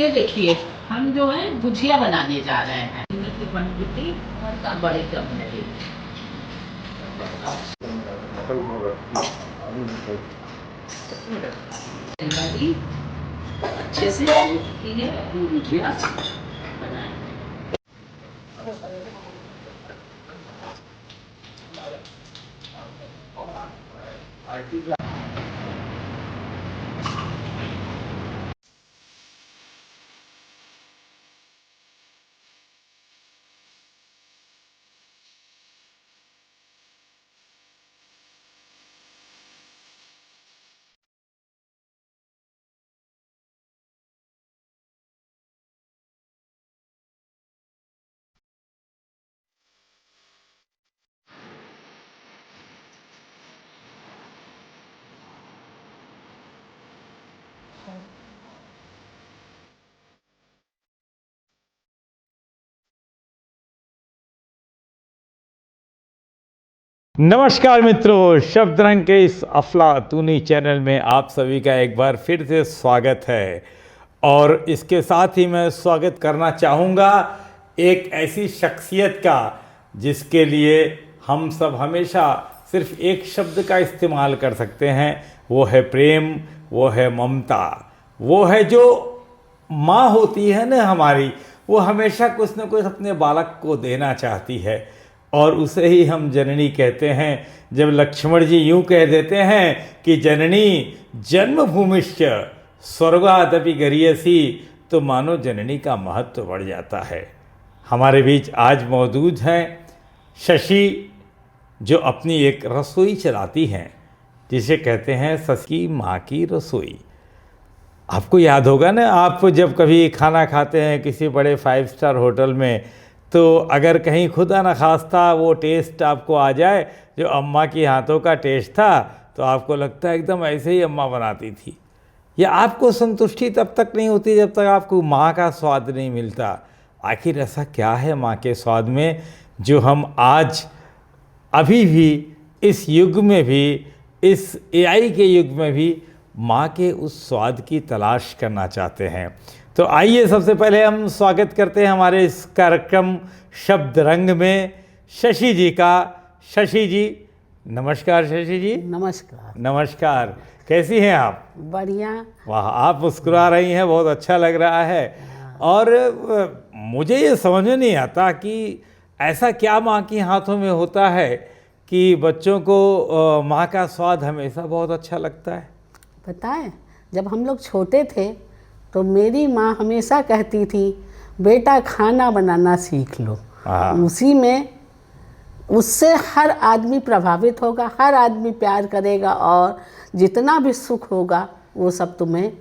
ये देखिए हम जो है गुजिया बनाने जा रहे हैं। बनबूटी और बड़े गमले अच्छे से गुजिया बनाए। नमस्कार मित्रों, शब्द रंग के इस अफलातूनी चैनल में आप सभी का एक बार फिर से स्वागत है। और इसके साथ ही मैं स्वागत करना चाहूँगा एक ऐसी शख्सियत का जिसके लिए हम सब हमेशा सिर्फ एक शब्द का इस्तेमाल कर सकते हैं, वो है प्रेम, वो है ममता। वो है जो माँ होती है ना हमारी, वो हमेशा कुछ न कुछ अपने बालक को देना चाहती है और उसे ही हम जननी कहते हैं। जब लक्ष्मण जी यूं कह देते हैं कि जननी जन्मभूमिश्च स्वर्गादपि गरीयसी, तो मानो जननी का महत्व बढ़ जाता है। हमारे बीच आज मौजूद हैं शशि, जो अपनी एक रसोई चलाती हैं जिसे कहते हैं ससी माँ की रसोई। आपको याद होगा ना, आप जब कभी खाना खाते हैं किसी बड़े 5 स्टार होटल में, तो अगर कहीं खुदा न खास्ता वो टेस्ट आपको आ जाए जो अम्मा की हाथों का टेस्ट था, तो आपको लगता है एकदम ऐसे ही अम्मा बनाती थी। या आपको संतुष्टि तब तक नहीं होती जब तक आपको माँ का स्वाद नहीं मिलता। आखिर ऐसा क्या है माँ के स्वाद में जो हम आज अभी भी इस युग में भी, इस एआई के युग में भी माँ के उस स्वाद की तलाश करना चाहते हैं। तो आइए सबसे पहले हम स्वागत करते हैं हमारे इस कार्यक्रम शब्द रंग में शशि जी का। शशि जी नमस्कार। शशि जी नमस्कार। नमस्कार, कैसी हैं आप? बढ़िया। वाह, आप मुस्कुरा रही हैं, बहुत अच्छा लग रहा है। और मुझे ये समझ में नहीं आता कि ऐसा क्या माँ के हाथों में होता है कि बच्चों को माँ का स्वाद हमेशा बहुत अच्छा लगता है। पता है, जब हम लोग छोटे थे तो मेरी माँ हमेशा कहती थी बेटा खाना बनाना सीख लो। उसी में उससे हर आदमी प्रभावित होगा, हर आदमी प्यार करेगा और जितना भी सुख होगा वो सब तुम्हें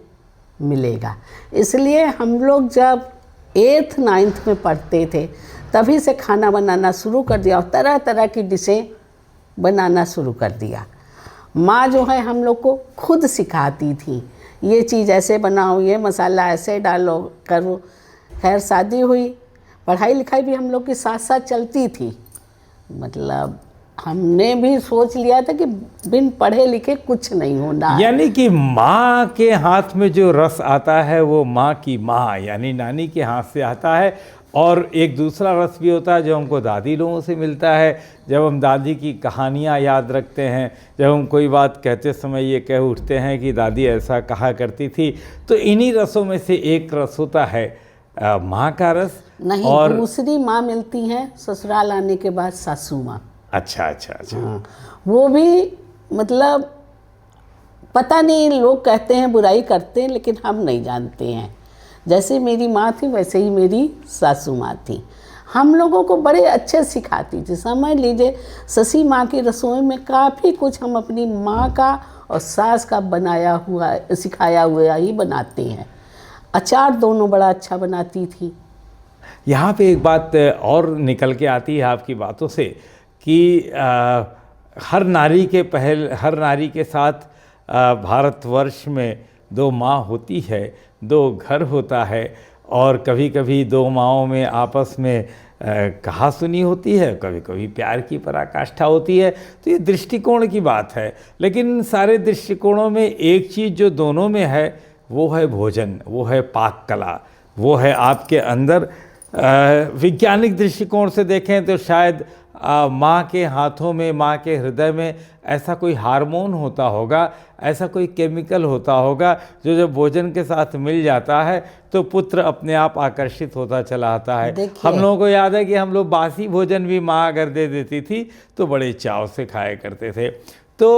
मिलेगा। इसलिए हम लोग जब 8th 9th में पढ़ते थे तभी से खाना बनाना शुरू कर दिया और तरह तरह की डिशें बनाना शुरू कर दिया। माँ जो है हम लोग को खुद सिखाती थी, ये चीज़ ऐसे बनाओ, ये मसाला ऐसे डालो, करो। खैर शादी हुई, पढ़ाई लिखाई भी हम लोग की साथ साथ चलती थी। मतलब हमने भी सोच लिया था कि बिन पढ़े लिखे कुछ नहीं होना। यानी कि माँ के हाथ में जो रस आता है वो माँ की माँ यानी नानी के हाथ से आता है। और एक दूसरा रस भी होता है जो हमको दादी लोगों से मिलता है। जब हम दादी की कहानियाँ याद रखते हैं, जब हम कोई बात कहते समय ये कह उठते हैं कि दादी ऐसा कहा करती थी, तो इन्हीं रसों में से एक रस होता है माँ का रस। नहीं, और दूसरी माँ मिलती हैं ससुराल आने के बाद, सासू माँ। अच्छा अच्छा अच्छा। हाँ, वो भी मतलब पता नहीं, लोग कहते हैं बुराई करते हैं लेकिन हम नहीं जानते हैं। जैसे मेरी माँ थी वैसे ही मेरी सासू माँ थी। हम लोगों को बड़े अच्छे सिखाती थी। समझ लीजिए ससी माँ की रसोई में काफ़ी कुछ हम अपनी माँ का और सास का बनाया हुआ, सिखाया हुआ ही बनाते हैं। अचार दोनों बड़ा अच्छा बनाती थी। यहाँ पे एक बात और निकल के आती है आपकी बातों से कि हर नारी के साथ भारतवर्ष में 2 माँ होती है, 2 घर होता है और कभी कभी 2 माँओं में आपस में कहा सुनी होती है, कभी कभी प्यार की पराकाष्ठा होती है। तो ये दृष्टिकोण की बात है, लेकिन सारे दृष्टिकोणों में एक चीज़ जो दोनों में है वो है भोजन, वो है पाक कला, वो है आपके अंदर वैज्ञानिक दृष्टिकोण से देखें तो शायद माँ के हाथों में, माँ के हृदय में ऐसा कोई हार्मोन होता होगा, ऐसा कोई केमिकल होता होगा जो जब भोजन के साथ मिल जाता है तो पुत्र अपने आप आकर्षित होता चला आता है। हम लोगों को याद है कि हम लोग बासी भोजन भी माँ अगर दे देती थी तो बड़े चाव से खाया करते थे। तो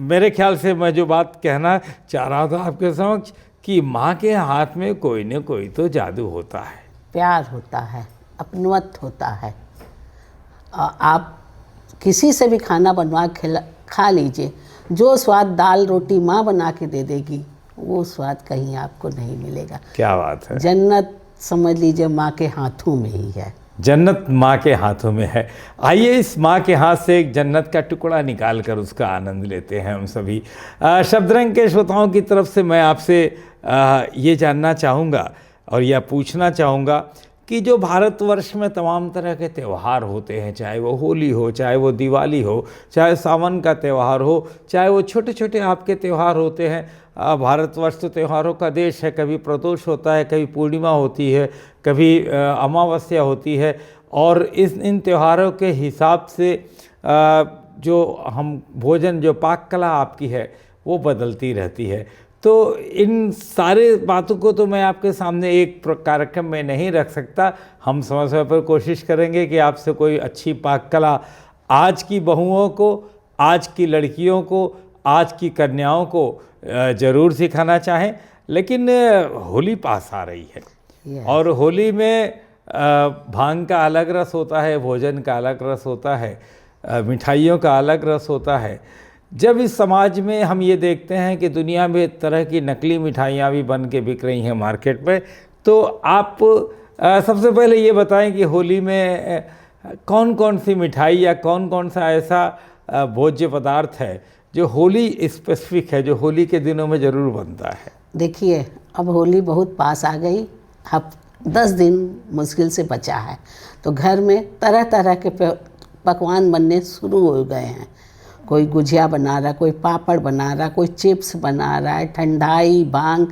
मेरे ख्याल से मैं जो बात कहना चाह रहा था आपके समक्ष कि माँ के हाथ में कोई न कोई तो जादू होता है, प्यार होता है, अपनत्व होता है। आप किसी से भी खाना बनवा खा लीजिए, जो स्वाद दाल रोटी माँ बना के दे देगी वो स्वाद कहीं आपको नहीं मिलेगा। क्या बात है। जन्नत समझ लीजिए माँ के हाथों में ही है। जन्नत माँ के हाथों में है। आइए इस माँ के हाथ से एक जन्नत का टुकड़ा निकाल कर उसका आनंद लेते हैं हम सभी। शब्दरंग के श्रोताओं की तरफ से मैं आपसे ये जानना चाहूँगा और यह पूछना चाहूँगा कि जो भारतवर्ष में तमाम तरह के त्यौहार होते हैं, चाहे वो होली हो, चाहे वो दिवाली हो, चाहे सावन का त्यौहार हो, चाहे वो छोटे छोटे आपके त्यौहार होते हैं। भारतवर्ष तो त्योहारों का देश है। कभी प्रदोष होता है, कभी पूर्णिमा होती है, कभी अमावस्या होती है, और इन त्योहारों के हिसाब से जो हम भोजन, जो पाक कला आपकी है वो बदलती रहती है। तो इन सारे बातों को तो मैं आपके सामने एक कार्यक्रम में नहीं रख सकता। हम समय समय पर कोशिश करेंगे कि आपसे कोई अच्छी पाक कला आज की बहुओं को, आज की लड़कियों को, आज की कन्याओं को ज़रूर सिखाना चाहें। लेकिन होली पास आ रही है और होली में भांग का अलग रस होता है, भोजन का अलग रस होता है, मिठाइयों का अलग रस होता है। जब इस समाज में हम ये देखते हैं कि दुनिया में तरह की नकली मिठाइयाँ भी बन के बिक रही हैं मार्केट में, तो आप सबसे पहले ये बताएं कि होली में कौन कौन सी मिठाई या कौन कौन सा ऐसा भोज्य पदार्थ है जो होली स्पेसिफिक है, जो होली के दिनों में ज़रूर बनता है। देखिए, अब होली बहुत पास आ गई, 10 दिन मुश्किल से बचा है, तो घर में तरह तरह के पकवान बनने शुरू हो गए हैं। कोई गुजिया बना रहा, कोई पापड़ बना रहा, कोई चिप्स बना रहा है, ठंडाई, भांग,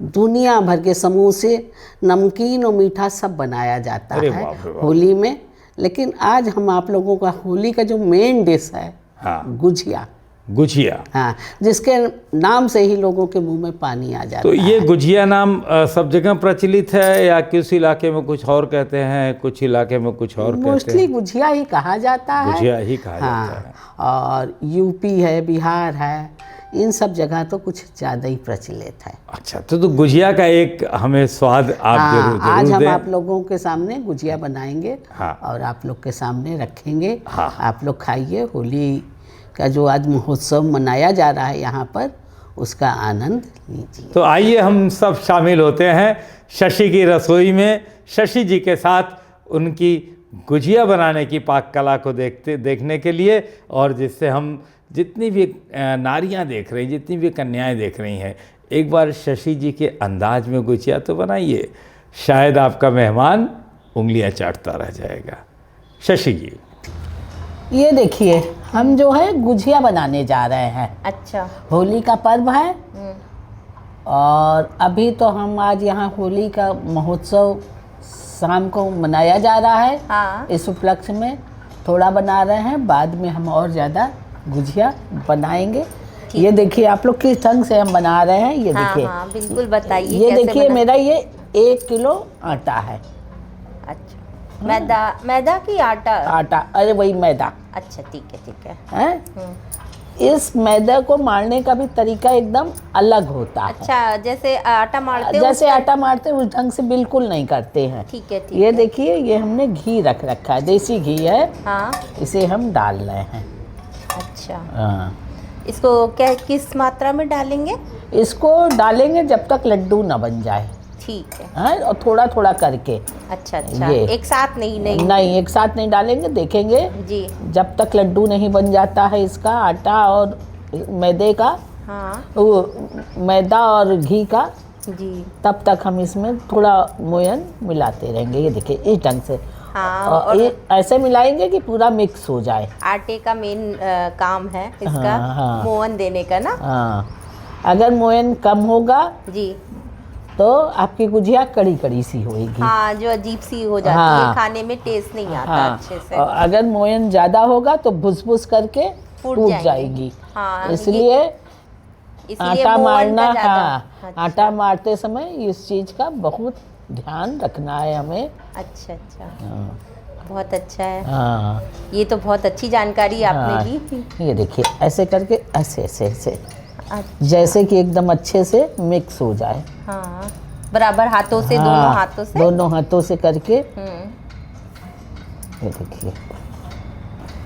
दुनिया भर के समोसे, नमकीन और मीठा सब बनाया जाता है होली में। लेकिन आज हम आप लोगों का होली का जो मेन डिश है, गुजिया। गुजिया, हाँ, जिसके नाम से ही लोगों के मुंह में पानी आ जाता है। तो ये गुजिया नाम सब जगह प्रचलित है या किस इलाके में कुछ और कहते हैं, कुछ इलाके में कुछ और कहते हैं? मोस्टली गुजिया ही कहा जाता है। गुजिया ही कहा जाता है। और यूपी है, बिहार है, इन सब जगह तो कुछ ज़्यादा ही प्रचलित है। अच्छा, तो गुजिया का एक हमें स्वाद आप जरूर आज हम दें। आप लोगों के सामने गुजिया बनाएंगे और आप लोग के सामने रखेंगे। आप लोग खाइए। होली का जो आज महोत्सव मनाया जा रहा है यहाँ पर, उसका आनंद लीजिए। तो आइए हम सब शामिल होते हैं शशि की रसोई में, शशि जी के साथ उनकी गुजिया बनाने की पाक कला को देखने के लिए, और जिससे हम जितनी भी नारियां देख रही, जितनी भी कन्याएं देख रही हैं, एक बार शशि जी के अंदाज में गुजिया तो बनाइए, शायद आपका मेहमान उंगलियां चाटता रह जाएगा। शशि जी, ये देखिए, हम जो है गुजिया बनाने जा रहे हैं। अच्छा, होली का पर्व है और अभी तो हम आज यहाँ होली का महोत्सव शाम को मनाया जा रहा है। हाँ। इस उपलक्ष्य में थोड़ा बना रहे हैं, बाद में हम और ज़्यादा गुजिया बनाएंगे। ये देखिए, आप लोग किस ढंग से हम बना रहे हैं, ये देखिए। हाँ, बिल्कुल बताइए। ये देखिए, मेरा ये 1 किलो आटा है। अच्छा, मैदा की आटा? आटा, अरे वही मैदा। अच्छा, ठीक है। इस मैदे को मारने का भी तरीका एकदम अलग होता है। अच्छा, जैसे आटा मारते जैसे आटा मारते उस ढंग से बिल्कुल नहीं करते हैं। ठीक है। ये देखिए, ये हमने घी रख रखा है, देसी घी है। हाँ, इसे हम डाल रहे हैं। अच्छा, इसको क्या किस मात्रा में डालेंगे? इसको डालेंगे जब तक लड्डू ना बन जाए। ठीक है। हाँ, और थोड़ा थोड़ा करके। अच्छा, एक साथ नहीं, एक साथ नहीं डालेंगे, देखेंगे जी। जब तक लड्डू नहीं बन जाता है इसका, आटा और मैदे का। हाँ, वो मैदा और घी का जी, तब तक हम इसमें थोड़ा मोयन मिलाते रहेंगे। ये देखिए, इस ढंग से। हाँ, और ये ऐसे मिलाएंगे कि पूरा मिक्स हो जाए। आटे का मेन काम है इसका, हाँ। मोहन देने का ना। हाँ, अगर मोयन कम होगा जी। तो आपकी गुजिया कड़ी कड़ी सी होएगी। हाँ, जो अजीब सी हो जाती हाँ। है, खाने में टेस्ट नहीं आता हाँ, अच्छे से। और अगर मोयन ज़्यादा होगा तो भुस भुस करके फूट टूट जाएंगी। जाएगी। हाँ, इसलिए इसलिए आटा मोहन का मारना, ज़्यादा। हाँ, अच्छा। आटा मारते समय इस चीज़ का बहुत ध्यान रखना है हमें। अच्छा अच्छा, हाँ, बहुत अच्छा है। हाँ, ये तो बहुत अच्छी जानकारी आपने हाँ, दी। ये देखिए ऐसे करके ऐसे ऐसे ऐसे, अच्छा। जैसे कि एकदम अच्छे से मिक्स हो जाए। हाँ, बराबर हाथों से, हाँ, दोनों हाथों से। दोनों हाथों से करके। ये देखिए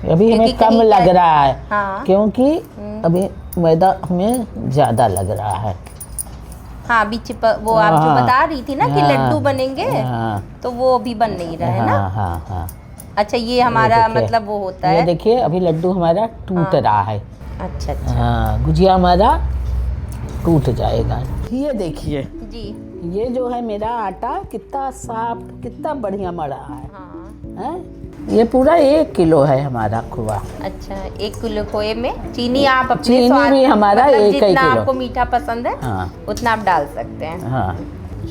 अभी हमें क्योंकि कम कहीं लग क्या- रहा है, हाँ। क्योंकि अभी मैदा हमें ज़्यादा लग रहा है। हाँ, अभी वो आप जो हाँ, बता रही थी ना कि हाँ, लड्डू बनेंगे, हाँ, तो वो अभी बन नहीं रहा है ना। हाँ, हाँ, हाँ। अच्छा, ये हमारा देखिए, मतलब वो होता ये है। देखिए अभी लड्डू हमारा टूट हाँ। रहा है। अच्छा अच्छा हाँ, गुजिया हमारा टूट जाएगा। ये देखिए जी। ये जो है मेरा आटा कितना साफ, कितना बढ़िया मड़ा है। हाँ, हैं? ये पूरा 1 किलो है हमारा खोआ। अच्छा, 1 किलो खोए में चीनी आप अपने चीनी स्वाद, भी हमारा मतलब 1 जितना किलो। आपको मीठा पसंद है हाँ, उतना आप डाल सकते हैं। हाँ,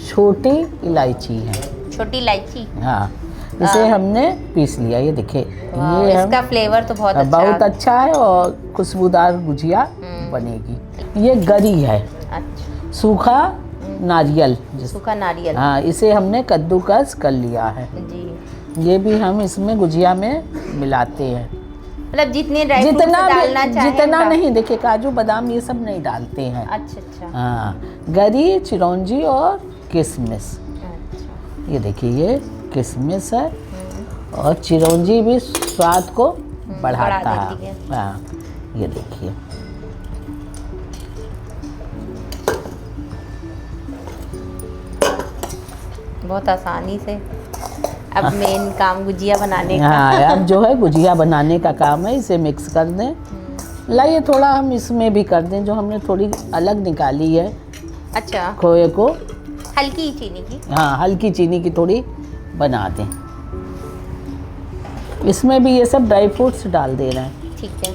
छोटी इलायची है। छोटी इलायची। हाँ, इसे हमने पीस लिया। ये देखिए वाह, ये हम इसका फ्लेवर तो बहुत अच्छा बहुत अच्छा है और खुशबूदार गुजिया बनेगी। ये गरी है, अच्छा, सूखा नारियल सूखा नारियल। हाँ, इसे हमने कद्दूकस कर लिया है। जी, ये भी हम इसमें गुजिया में मिलाते हैं। मतलब जितने ड्राई फ्रूट्स डालना चाहें जितना नहीं, देखिए काजू बादाम ये सब नहीं डालते हैं। अच्छा अच्छा हाँ, गरी, चिरौंजी और किशमिश। अच्छा। ये देखिए ये किशमिश है और चिरौंजी भी स्वाद को बढ़ाता बढ़ा देती है। है। हाँ, ये देखिए बहुत आसानी से अब मेन काम गुजिया बनाने का। हाँ, अब जो है गुजिया बनाने का काम है। इसे मिक्स कर दें। लाइए थोड़ा हम इसमें भी कर दें, जो हमने थोड़ी अलग निकाली है अच्छा, खोए को। हल्की चीनी की। हाँ, हल्की चीनी की थोड़ी बना दें। इसमें भी ये सब ड्राई फ्रूट्स डाल दे रहे हैं। ठीक है,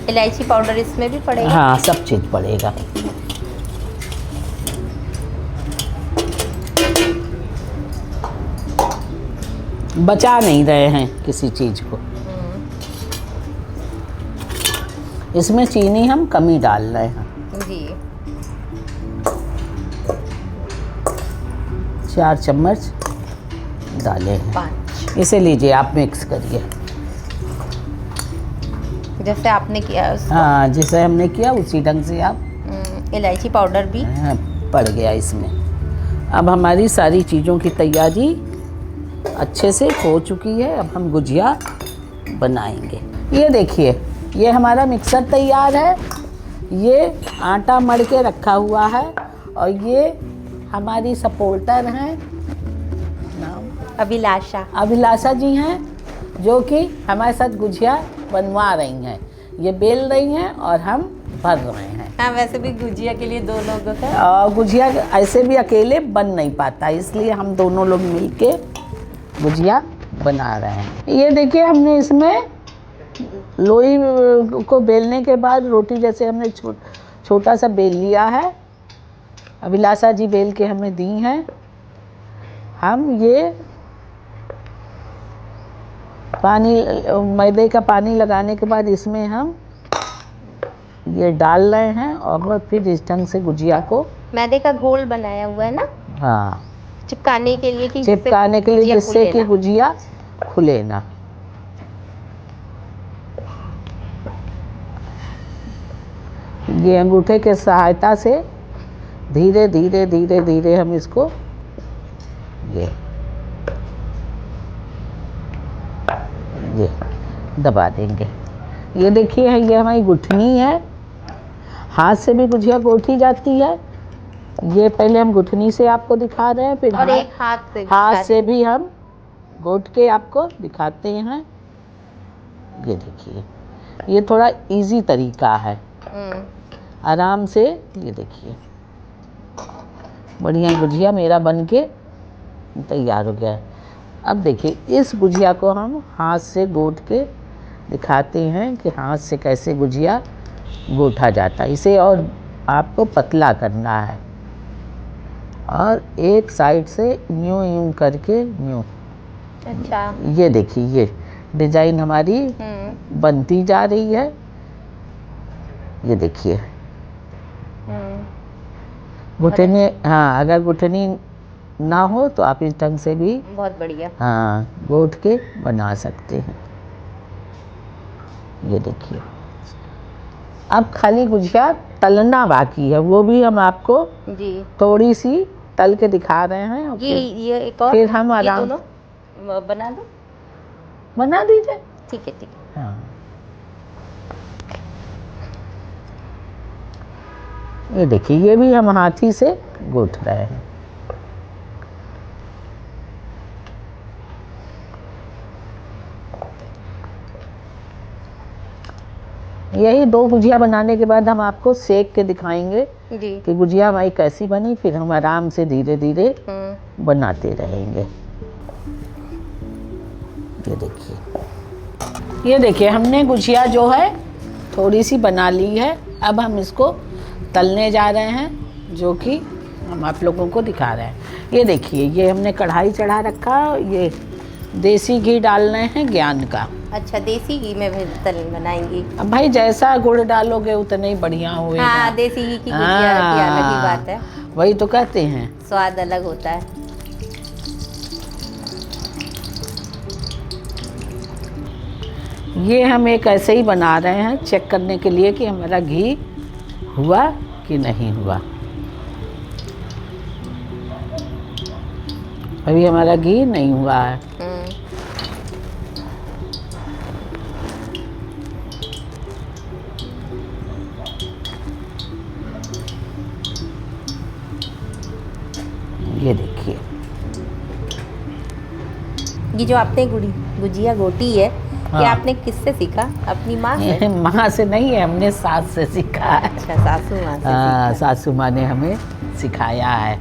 इलायची पाउडर इसमें भी पड़ेगा। हाँ, सब चीज़ पड़ेगा। बचा नहीं रहे हैं किसी चीज़ को। इसमें चीनी हम कम ही डाल रहे हैं। जी, 4 चम्मच डाले हैं। 5, इसे लीजिए आप मिक्स करिए। जैसे आपने किया उसको। हाँ, जैसे हमने किया उसी ढंग से आप इलायची पाउडर भी। पड़ गया इसमें। अब हमारी सारी चीज़ों की तैयारी अच्छे से हो चुकी है। अब हम गुजिया बनाएंगे। ये देखिए ये हमारा मिक्सर तैयार है। ये आटा मढ़ के रखा हुआ है और ये हमारी सपोर्टर हैं, नाम अभिलाषा। अभिलाषा जी हैं, जो कि हमारे साथ गुजिया बनवा रही हैं। ये बेल रही हैं और हम भर रहे हैं। हाँ, वैसे भी गुजिया के लिए 2 लोगों का। और गुजिया ऐसे भी अकेले बन नहीं पाता, इसलिए हम दोनों लोग मिलके गुजिया बना रहे हैं। ये देखिए हमने इसमें लोई को बेलने के बाद रोटी जैसे हमने छोटा सा बेल लिया है। अभिलाषा जी बेल के हमें दी हैं। हम ये पानी, मैदे का पानी लगाने के बाद इसमें हम ये डाल रहे हैं और फिर इस ढंग से गुजिया को, मैदे का घोल बनाया हुआ है ना, हाँ, चिपकाने के लिए कि चिपकाने के लिए, जिससे कि गुजिया खुले ना। ये अंगूठे के सहायता से धीरे धीरे धीरे धीरे हम इसको ये दबा देंगे। ये देखिए ये हमारी गुठनी है। हाथ से भी गुजिया गोठी जाती है। ये पहले हम गुठनी से आपको दिखा रहे हैं, फिर और एक हाथ से भी हम गोट के आपको दिखाते हैं। ये देखिए ये थोड़ा इजी तरीका है, आराम से। ये देखिए बढ़िया गुजिया मेरा बन के तैयार हो गया है। अब देखिए इस गुजिया को हम हाथ से गोट के दिखाते हैं कि हाथ से कैसे गुजिया गूंथा जाता है। इसे और आपको पतला करना है और एक साइड से यूं यूं करके यूं। अच्छा। ये देखिए ये डिजाइन हमारी बनती जा रही है। ये देखिए घुटने, हाँ अगर घुटनी ना हो तो आप इस ढंग से भी बहुत बढ़िया। हाँ गूंथ के बना सकते हैं। ये देखिए अब खाली गुजिया तलना बाकी है, वो भी हम आपको जी थोड़ी सी तल के दिखा रहे हैं। और ये एक और, फिर हम ये आराम दोनों बना दो। बना दीजिए। ठीक है हाँ ये देखिए ये भी हम हाथी से गूंथ रहे हैं। यही 2 गुजिया बनाने के बाद हम आपको सेक के दिखाएंगे जी। कि गुजिया हमारी कैसी बनी, फिर हम आराम से धीरे धीरे बनाते रहेंगे। ये देखिए हमने गुजिया जो है थोड़ी सी बना ली है। अब हम इसको तलने जा रहे हैं, जो कि हम आप लोगों को दिखा रहे हैं। ये देखिए ये हमने कढ़ाई चढ़ा रखा, ये देसी घी डालना है ज्ञान का। अच्छा, देसी घी में भी तल बनाएंगी? अब भाई जैसा गुड़ डालोगे उतना ही बढ़िया होएगा। हाँ, देसी घी की गुजिया की अलग ही बात है। वही तो कहते हैं, स्वाद अलग होता है। ये हम एक ऐसे ही बना रहे हैं चेक करने के लिए कि हमारा घी हुआ कि नहीं हुआ। अभी हमारा घी नहीं हुआ है। ये देखिए ये जो आपने गुजिया गोटी है, हाँ। ये आपने किससे सीखा? अपनी माँ से? माँ से नहीं है, हमने सास से सीखा है। अच्छा, सासू माँ से हाँ, सीखा। सासू माँ ने हमें सिखाया है।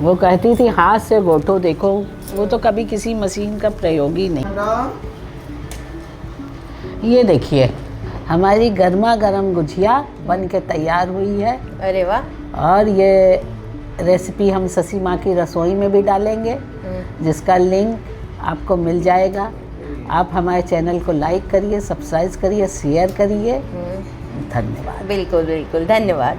वो कहती थी हाथ से गोटो, देखो वो तो कभी किसी मशीन का प्रयोग ही नहीं। ये देखिए हमारी गर्मा गर्म गुजिया बन के तैयार हुई है। अरे वाह। और ये रेसिपी हम ससी माँ की रसोई में भी डालेंगे, जिसका लिंक आपको मिल जाएगा। आप हमारे चैनल को लाइक करिए, सब्सक्राइब करिए, शेयर करिए। धन्यवाद। बिल्कुल बिल्कुल, धन्यवाद।